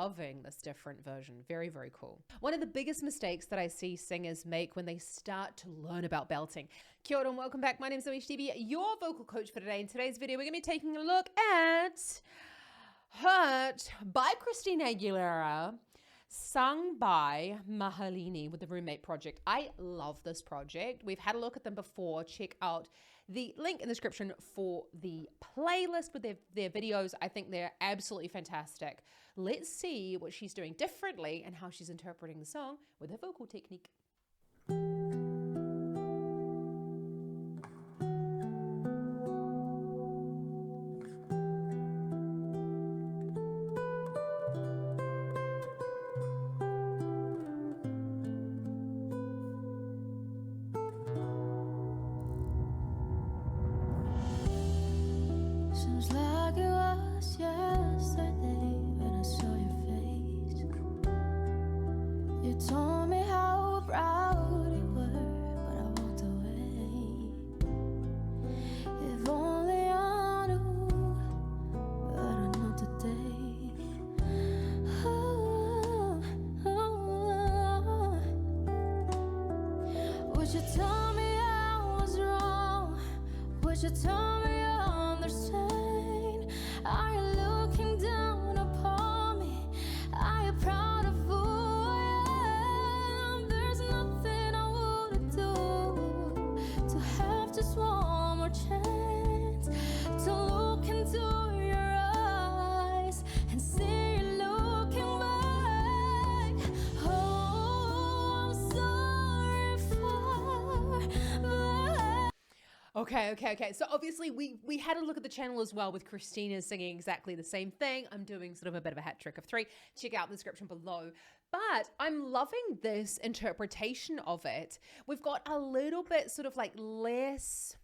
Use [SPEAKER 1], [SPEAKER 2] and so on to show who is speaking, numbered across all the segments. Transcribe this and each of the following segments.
[SPEAKER 1] loving this different version. Very, very cool. One of the biggest mistakes that I see singers make when they start to learn about belting. Kia ora and welcome back. My name is ZoeStibi, your vocal coach for today. In today's video, we're going to be taking a look at Hurt by Christina Aguilera, sung by Mahilini with the Roommate project. I love this project. We've had a look at them before. Check out the link in the description for the playlist with their videos. I think they're absolutely fantastic. Let's see what she's doing differently and how she's interpreting the song with her vocal technique.
[SPEAKER 2] Seems like it was yesterday when I saw your face. You told me how proud you were, but I walked away. If only I knew, but I know today. Would you tell me I was wrong? Would you tell me I understand? Are you looking down upon me? Are you proud of who I am? There's nothing I wouldn't do to have just one more chance to look into your eyes and see you looking back. Oh, I'm sorry for that.
[SPEAKER 1] Okay. So obviously we had a look at the channel as well with Christina singing exactly the same thing. I'm doing sort of a bit of a hat trick of 3. Check out the description below. But I'm loving this interpretation of it. We've got a little bit sort of like less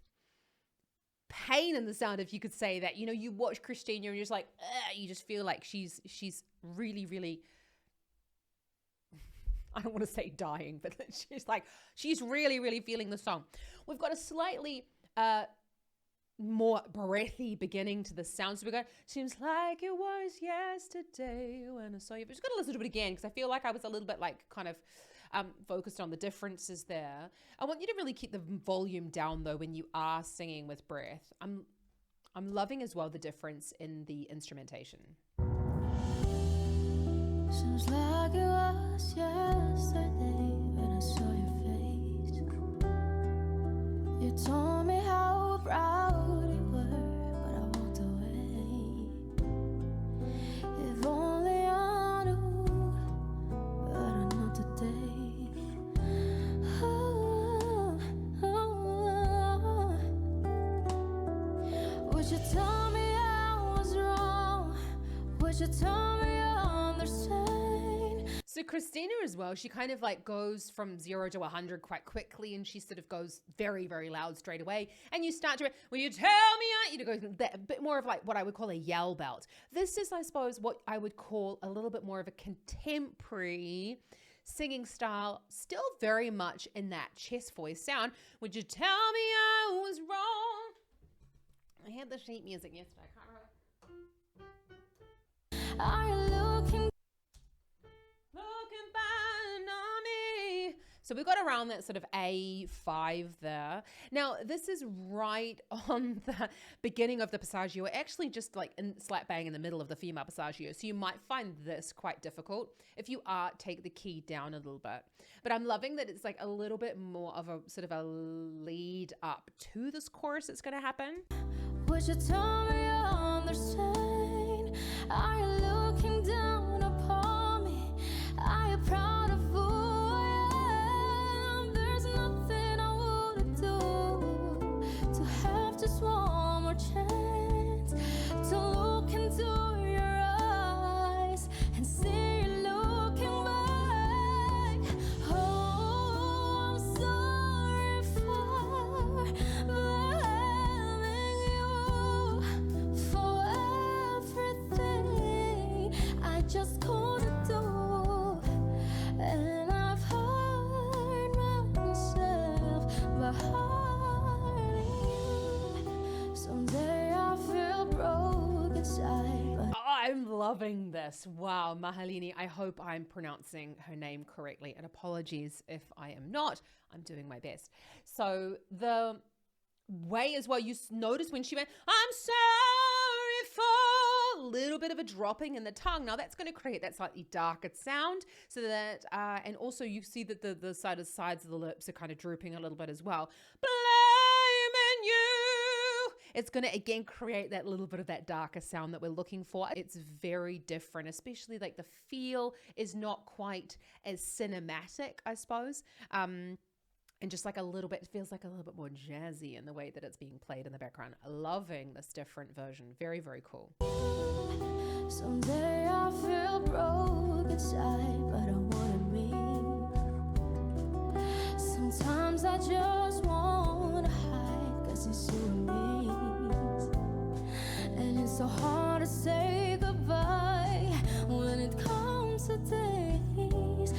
[SPEAKER 1] pain in the sound, if you could say that. You know, you watch Christina and you're just like, you just feel like she's really, really, I don't want to say dying, but she's really, really feeling the song. We've got a slightly more breathy beginning to the sound. So we go, seems like it was yesterday when I saw you. But just got to listen to it again because I feel like I was a little bit like kind of focused on the differences there. I want you to really keep the volume down though when you are singing with breath. I'm loving as well the difference in the instrumentation.
[SPEAKER 2] Seems like it was yesterday when I saw your face. You told me how proud you were, but I walked away. If only I knew, but I know today. Would you tell me I was wrong? Would you tell me I understand?
[SPEAKER 1] So Christina as well, she kind of like goes from 0 to 100 quite quickly, and she sort of goes very, very loud straight away. And you start to, will you tell me? You go a bit more of like what I would call a yell belt. This is, I suppose, what I would call a little bit more of a contemporary singing style, still very much in that chest voice sound. Would you tell me I was wrong? I had the sheet music yesterday. I can't remember.
[SPEAKER 2] Are you looking?
[SPEAKER 1] Looking back on me. So we got around that sort of A5 there. Now, this is right on the beginning of the passaggio, actually just like slap bang in the middle of the female passaggio. So you might find this quite difficult. If you are, take the key down a little bit. But I'm loving that it's like a little bit more of a sort of a lead up to this chorus that's going to happen.
[SPEAKER 2] Would you tell me I understand? Are you looking down upon me? Are you proud of who I am? There's nothing I wouldn't do to have just one more chance to look into your eyes and see you looking back. Oh, I'm sorry for blaming you for everything.
[SPEAKER 1] loving this. Wow, Mahilini, I hope I'm pronouncing her name correctly, and apologies if I am not. I'm doing my best. So the way as well, you notice when she went, I'm sorry for, a little bit of a dropping in the tongue. Now that's going to create that slightly darker sound, so that, and also you see that the sides of the lips are kind of drooping a little bit as well. Blaming you. It's going to again create that little bit of that darker sound that we're looking for. It's very different, especially like the feel is not quite as cinematic, I suppose. And just like a little bit, it feels like a little bit more jazzy in the way that it's being played in the background. Loving this different version. Very, very cool.
[SPEAKER 2] Someday I feel broke inside, but I wanna mean. Sometimes I just wanna hide, cause it's you and me. And it's so hard to say goodbye when it comes to days.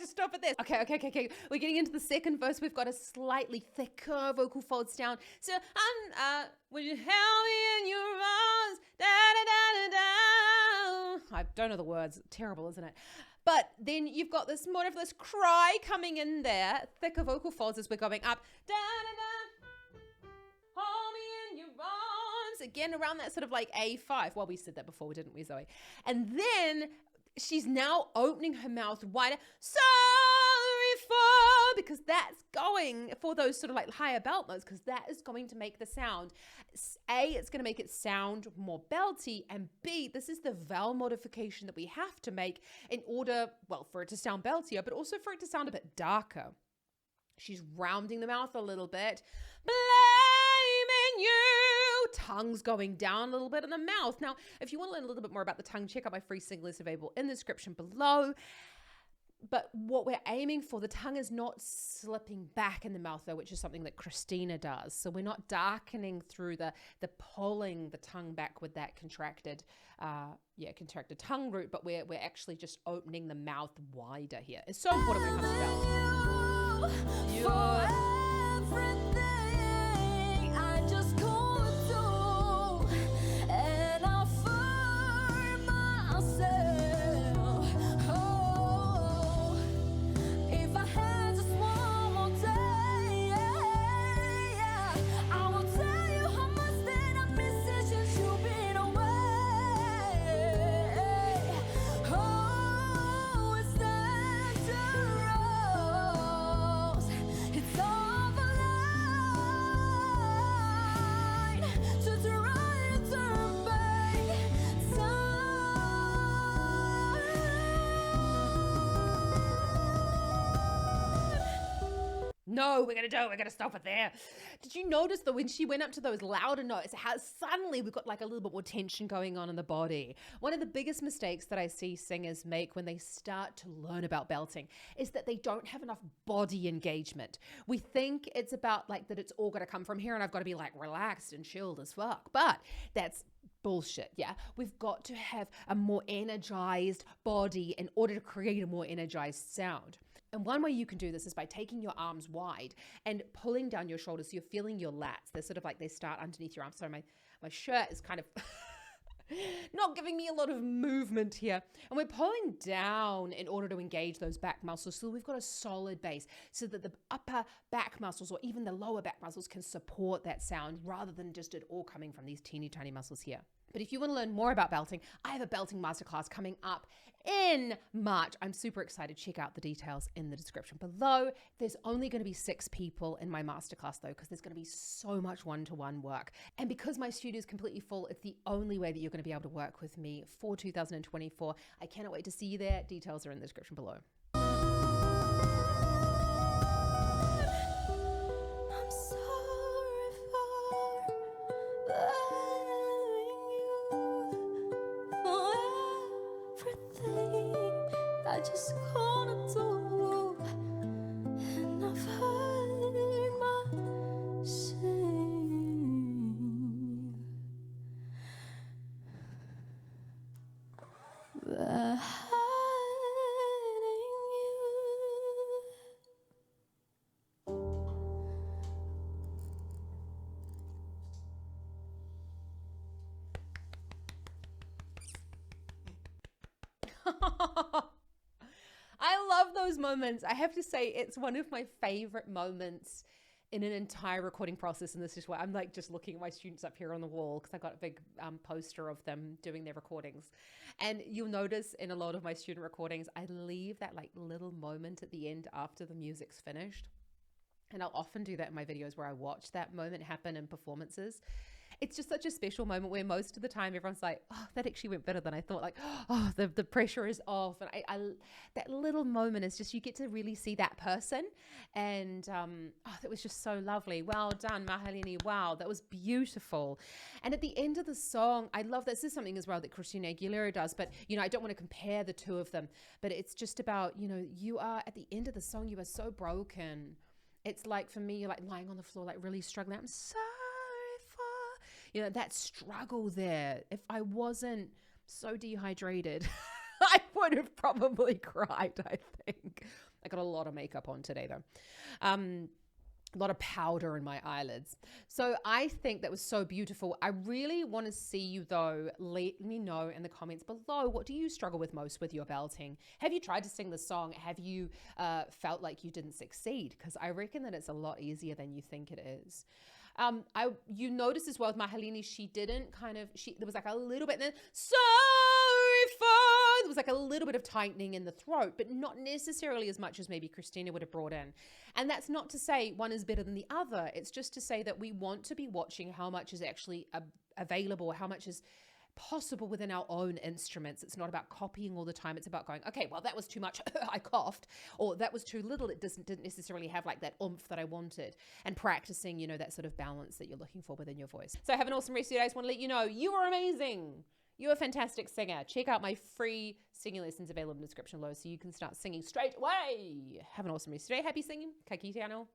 [SPEAKER 1] Stop at this. Okay. We're getting into the second verse. We've got a slightly thicker vocal folds down. So, will you help me in your arms? Da, da, da, da, da. I don't know the words. Terrible, isn't it? But then you've got this more of this cry coming in there. Thicker vocal folds as we're going up. Da, da, da. Hold me in your arms. Again, around that sort of like A5. Well, we said that before, didn't we, Zoe? And then she's now opening her mouth wider. Sorry for, because that's going for those sort of like higher belt notes, because that is going to make the sound. A, it's going to make it sound more belty, and B, this is the vowel modification that we have to make in order, well, for it to sound beltier, but also for it to sound a bit darker. She's rounding the mouth a little bit. Blaming you. Tongue's going down a little bit in the mouth. Now, if you want to learn a little bit more about the tongue, check out my free sing list available in the description below. But what we're aiming for, the tongue is not slipping back in the mouth though, which is something that Christina does. So we're not darkening through the pulling the tongue back with that contracted tongue root, but we're actually just opening the mouth wider here. It's so important when it comes to belt. No, we're going to stop it there. Did you notice that when she went up to those louder notes, how suddenly we've got like a little bit more tension going on in the body? One of the biggest mistakes that I see singers make when they start to learn about belting is that they don't have enough body engagement. We think it's about like that it's all got to come from here and I've got to be like relaxed and chilled as fuck. But that's bullshit, yeah? We've got to have a more energized body in order to create a more energized sound. And one way you can do this is by taking your arms wide and pulling down your shoulders so you're feeling your lats. They're sort of like they start underneath your arms. Sorry, my shirt is kind of not giving me a lot of movement here. And we're pulling down in order to engage those back muscles so we've got a solid base so that the upper back muscles or even the lower back muscles can support that sound rather than just it all coming from these teeny tiny muscles here. But if you want to learn more about belting, I have a belting masterclass coming up in March. I'm super excited. Check out the details in the description below. There's only going to be 6 people in my masterclass though, because there's going to be so much one-to-one work. And because my studio is completely full, it's the only way that you're going to be able to work with me for 2024. I cannot wait to see you there. Details are in the description below.
[SPEAKER 2] I'm sorry for blaming you for everything I just couldn't do, and I've heard my shame. But
[SPEAKER 1] I love those moments. I have to say, it's one of my favorite moments in an entire recording process. And this is why I'm like just looking at my students up here on the wall, because I got a big poster of them doing their recordings. And you'll notice in a lot of my student recordings, I leave that like little moment at the end after the music's finished. And I'll often do that in my videos where I watch that moment happen in performances. It's just such a special moment where most of the time everyone's like, oh, that actually went better than I thought. Like, oh, the pressure is off. And I that little moment is just, you get to really see that person. And that was just so lovely. Well done, Mahilini. Wow, that was beautiful. And at the end of the song, I love this is something as well that Christina Aguilera does. But, you know, I don't want to compare the two of them. But it's just about, you know, you are at the end of the song, you are so broken. It's like, for me, you're like lying on the floor, like really struggling. I'm sorry for, you know, that struggle there. If I wasn't so dehydrated, I would have probably cried, I think. I got a lot of makeup on today, though. A lot of powder in my eyelids. So I think that was so beautiful. I really want to see you, though. Let me know in the comments below, what do you struggle with most with your belting? Have you tried to sing the song? Have you felt like you didn't succeed? Because I reckon that it's a lot easier than you think it is. You notice as well with Mahilini, she didn't kind of, there was like a little bit, and then sorry for, there was like a little bit of tightening in the throat, but not necessarily as much as maybe Christina would have brought in. And that's not to say one is better than the other. It's just to say that we want to be watching how much is actually available, how much is possible within our own instruments. It's not about copying all the time. It's about going, okay, well, that was too much. I coughed. Or that was too little. It didn't necessarily have like that oomph that I wanted. And practicing, you know, that sort of balance that you're looking for within your voice. So have an awesome rest of your day. I just want to let you know, you are amazing. You're a fantastic singer. Check out my free singing lessons available in the description below so you can start singing straight away. Have an awesome rest of your day. Happy singing. Ka kite anō.